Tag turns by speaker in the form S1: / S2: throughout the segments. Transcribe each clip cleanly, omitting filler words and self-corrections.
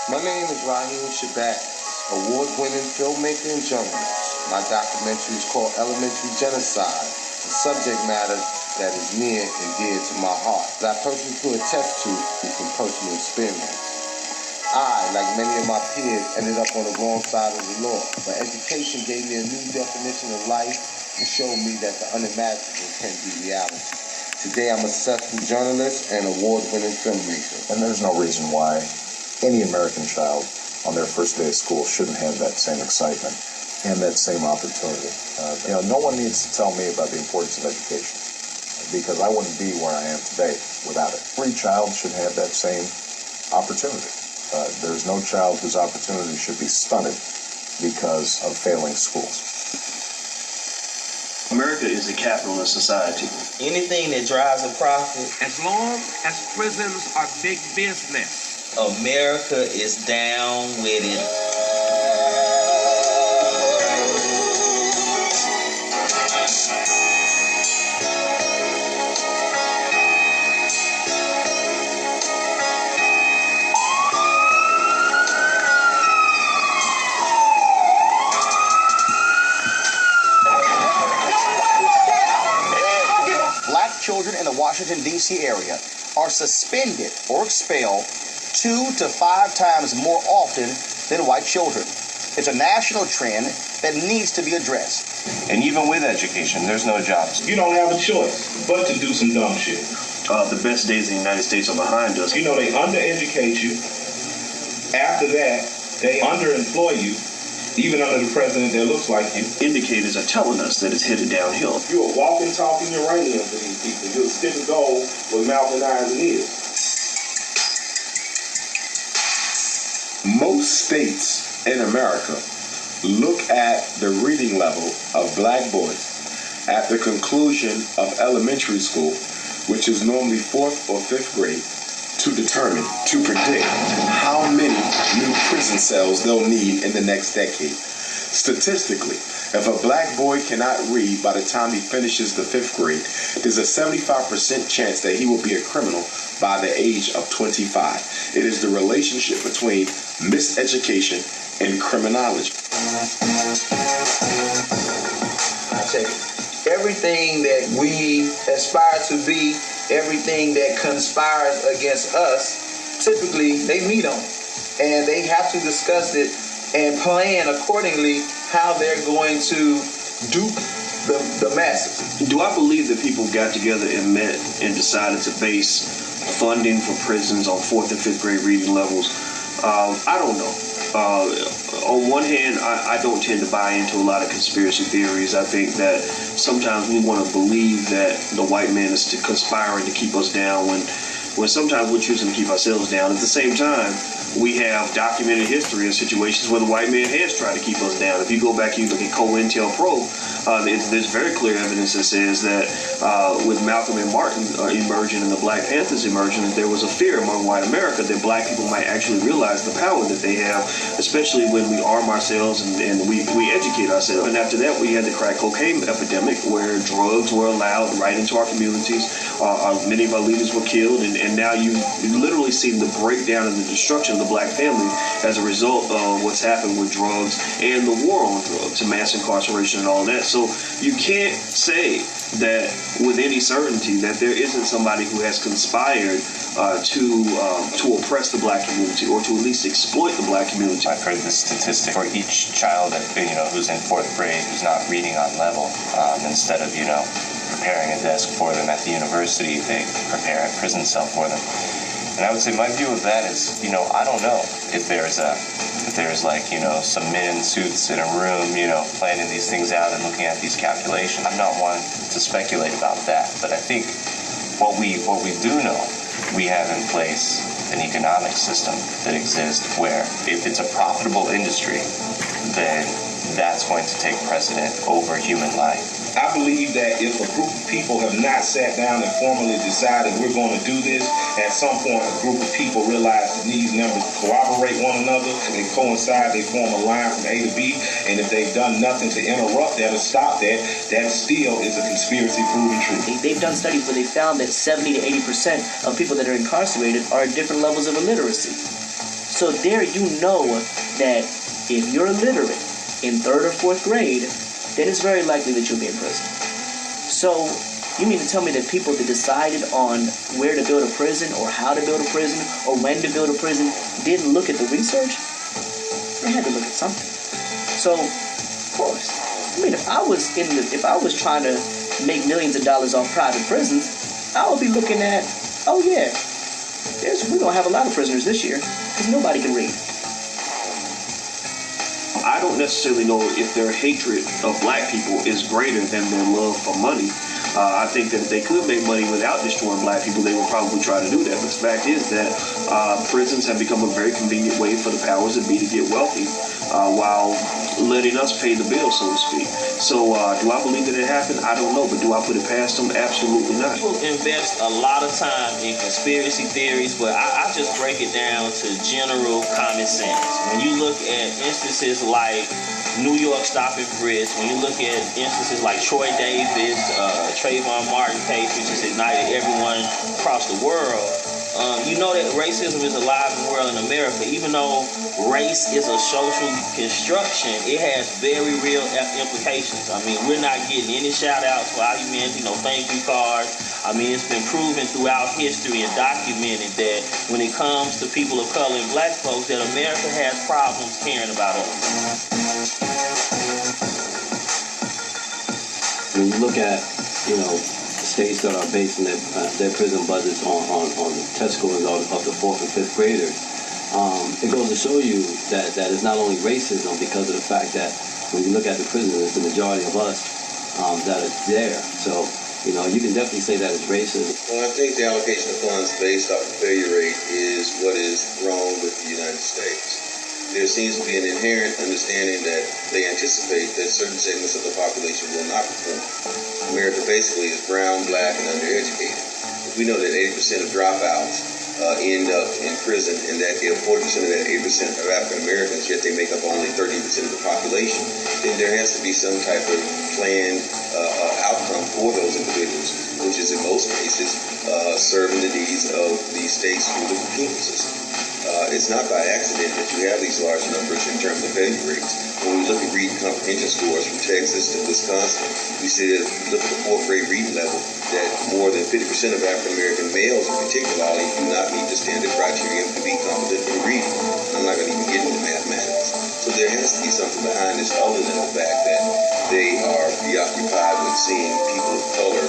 S1: My name is Raheem Shabat, award-winning filmmaker and journalist. My documentary is called Elementary Genocide, a subject matter that is near and dear to my heart, that I personally could attest to from personal experience. I, like many of my peers, ended up on the wrong side of the law, but education gave me a new definition of life and showed me that the unimaginable can be reality. Today I'm a successful journalist and award-winning filmmaker.
S2: And there's no reason why any American child on their first day of school shouldn't have that same excitement and that same opportunity. No one needs to tell me about the importance of education because I wouldn't be where I am today without it. Every child should have that same opportunity. There's no child whose opportunity should be stunted because of failing schools.
S3: America is a capitalist society.
S4: Anything that drives a profit.
S5: As long as prisons are big business,
S4: America is down with it.
S6: Black children in the Washington, D.C. area are suspended or expelled 2 to 5 times more often than white children. It's a national trend that needs to be addressed.
S7: And even with education, there's no jobs.
S8: You don't have a choice but to do some dumb shit.
S3: The best days in the United States are behind us.
S8: They undereducate you. After that, they underemploy you, even under the president that looks like you.
S3: Indicators are telling us that it's headed downhill.
S8: You're a walking, talking uranium for these people. You're a stick of gold with mouth and eyes and ears.
S9: Most states in America look at the reading level of black boys at the conclusion of elementary school, which is normally 4th or 5th grade, to predict how many new prison cells they'll need in the next decade. Statistically, if a black boy cannot read by the time he finishes the 5th grade, there's a 75% chance that he will be a criminal by the age of 25. It is the relationship between miseducation and criminology.
S4: I tell you, everything that we aspire to be, everything that conspires against us, typically they meet on it. And they have to discuss it and plan accordingly how they're going to dupe the masses.
S3: Do I believe that people got together and met and decided to base funding for prisons on 4th and 5th grade reading levels? I don't know. On one hand, I don't tend to buy into a lot of conspiracy theories. I think that sometimes we want to believe that the white man is conspiring to keep us down when sometimes we're choosing to keep ourselves down. At the same time, we have documented history of situations where the white man has tried to keep us down. If you go back and you look at COINTELPRO, there's very clear evidence that says that with Malcolm and Martin emerging and the Black Panthers emerging, that there was a fear among white America that black people might actually realize the power that they have, especially when we arm ourselves and we educate ourselves. And after that, we had the crack cocaine epidemic where drugs were allowed right into our communities. Many of our leaders were killed, and now you literally see the breakdown and the destruction of the black family as a result of what's happened with drugs and the war on drugs and mass incarceration and all that. So you can't say that with any certainty that there isn't somebody who has conspired to oppress the black community or to at least exploit the black community.
S7: I've heard this statistic for each child that who's in 4th grade who's not reading on level, instead of preparing a desk for them at the university, they prepare a prison cell for them. And I would say my view of that is, I don't know if there's some men in suits in a room, planning these things out and looking at these calculations. I'm not one to speculate about that, but I think what we do know, we have in place an economic system that exists where if it's a profitable industry, then that's going to take precedent over human life.
S8: I believe that if a group of people have not sat down and formally decided we're going to do this, at some point a group of people realize that these numbers corroborate one another, they coincide, they form a line from A to B, and if they've done nothing to interrupt that or stop that, that still is a conspiracy proven true.
S10: They've done studies where they found that 70 to 80% of people that are incarcerated are at different levels of illiteracy. So there you know that if you're illiterate in 3rd or 4th grade, then it's very likely that you'll be in prison. So you mean to tell me that people that decided on where to build a prison or how to build a prison or when to build a prison didn't look at the research? They had to look at something. So, of course, I mean, if I was trying to make millions of dollars off private prisons, I would be looking at, oh yeah, we're gonna have a lot of prisoners this year because nobody can read.
S3: I don't necessarily know if their hatred of black people is greater than their love for money. I think that if they could make money without destroying black people, they would probably try to do that. But the fact is that prisons have become a very convenient way for the powers that be to get wealthy while letting us pay the bill, so to speak. So do I believe that it happened? I don't know. But do I put it past them? Absolutely not.
S11: People invest a lot of time in conspiracy theories, but I just break it down to general common sense. When you look at instances like New York stop and frisk, when you look at instances like Troy Davis, Trayvon Martin case, which has ignited everyone across the world, you know that racism is alive and well in America. Even though race is a social construction, it has very real implications. I mean, we're not getting any shout-outs for arguments, thank you cards. I mean, it's been proven throughout history and documented that when it comes to people of color and black folks, that America has problems caring about us.
S12: When you look at, states that are basing their prison budgets on test scores of the 4th and 5th graders, it goes to show you that it's not only racism because of the fact that when you look at the prisons, it's the majority of us that are there. So, you can definitely say that it's racism.
S13: Well, I think the allocation of funds based off the failure rate is what is wrong with the United States. There seems to be an inherent understanding that they anticipate that certain segments of the population will not perform. America basically is brown, black, and undereducated. If we know that 80% of dropouts end up in prison, and that 40% of that 80% are African Americans, yet they make up only 13% of the population, then there has to be some type of planned outcome for those individuals, which is in most cases serving the needs of the state's through the penal system. It's not by accident that you have these large numbers in terms of failure rates. When we look at reading comprehension scores from Texas to Wisconsin, we see that if you look at the 4th grade reading level, that more than 50% of African American males in particular do not meet the standard criteria to be competent in reading. I'm not going to even get into mathematics. So there has to be something behind this other than the fact that they are preoccupied with seeing people of color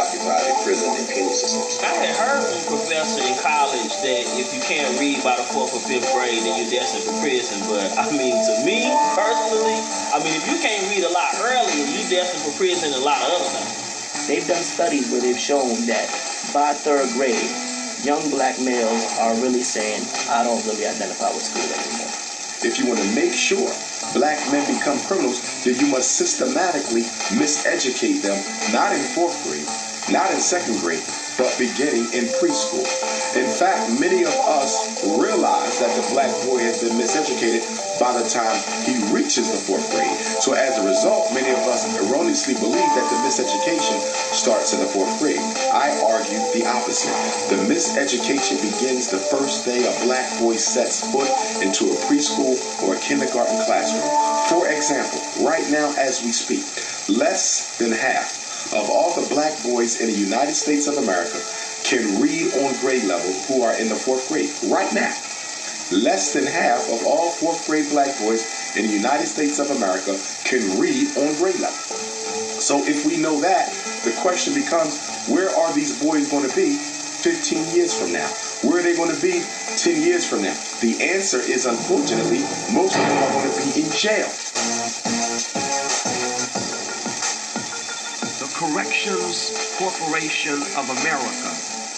S13: occupied in prison and penal systems.
S11: I had heard from a professor in college that if you can't read by the 4th or 5th grade, then you're destined for prison. But I mean, to me personally, if you can't read a lot earlier, you're destined for prison and a lot of other things.
S10: They've done studies where they've shown that by 3rd grade, young black males are really saying, I don't really identify with school anymore.
S9: If you want to make sure black men become criminals, then you must systematically miseducate them, not in 4th grade, not in 2nd grade, but beginning in preschool. In fact, many of us realize that the black boy has been miseducated by the time he reaches the 4th grade. So as a result, many of us erroneously believe that the miseducation starts in the 4th grade. I argue the opposite. The miseducation begins the first day a black boy sets foot into a preschool or a kindergarten classroom. For example, right now as we speak, less than half of all the black boys in the United States of America can read on grade level who are in the 4th grade. Right now, less than half of all 4th grade black boys in the United States of America can read on grade level. So if we know that, the question becomes, where are these boys going to be 15 years from now? Where are they going to be 10 years from now? The answer is, unfortunately, most of them are going to be in jail.
S5: Corrections Corporation of America,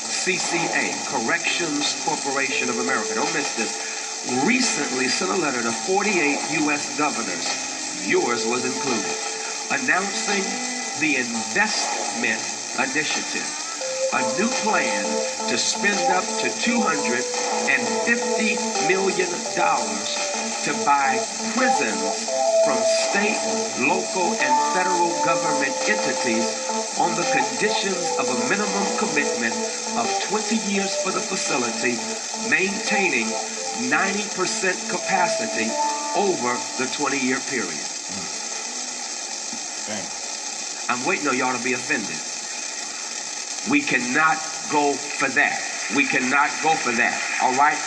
S5: CCA, Corrections Corporation of America, don't miss this, recently sent a letter to 48 U.S. governors, yours was included, announcing the Investment Initiative, a new plan to spend up to $250 million to buy prisons from state, local, and federal government entities on the conditions of a minimum commitment of 20 years for the facility, maintaining 90% capacity over the 20-year period. I'm waiting on y'all to be offended. We cannot go for that. We cannot go for that, all right?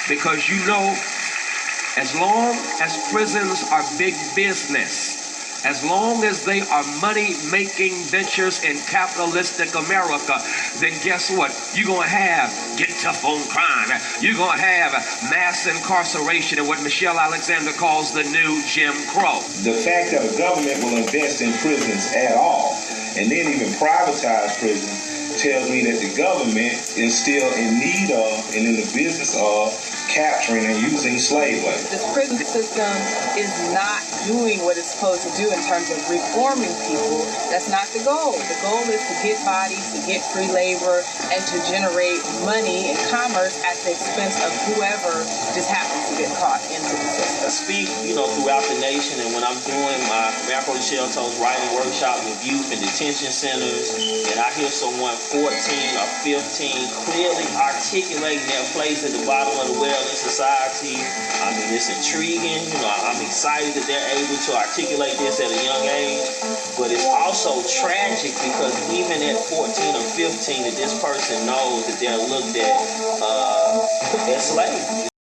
S5: Because you know, as long as prisons are big business, as long as they are money-making ventures in capitalistic America, then guess what? You're going to have get tough on crime. You're going to have mass incarceration and what Michelle Alexander calls the new Jim Crow.
S8: The fact that a government will invest in prisons at all and then even privatize prisons tells me that the government is still in need of and in the business of capturing and using slave labor.
S14: The prison system is not doing what it's supposed to do in terms of reforming people. That's not the goal. The goal is to get bodies, to get free labor, and to generate money and commerce at the expense of whoever just happens to get caught into the system.
S11: I speak, throughout the nation, and when I'm doing my Macro Shell Toes writing workshop with youth in detention centers, and I hear someone 14 or 15 clearly articulating their place at the bottom of the well in society, I mean, it's intriguing. I'm excited that they're able to articulate this at a young age, but it's also tragic because even at 14 or 15, that this person knows that they're looked at as slaves.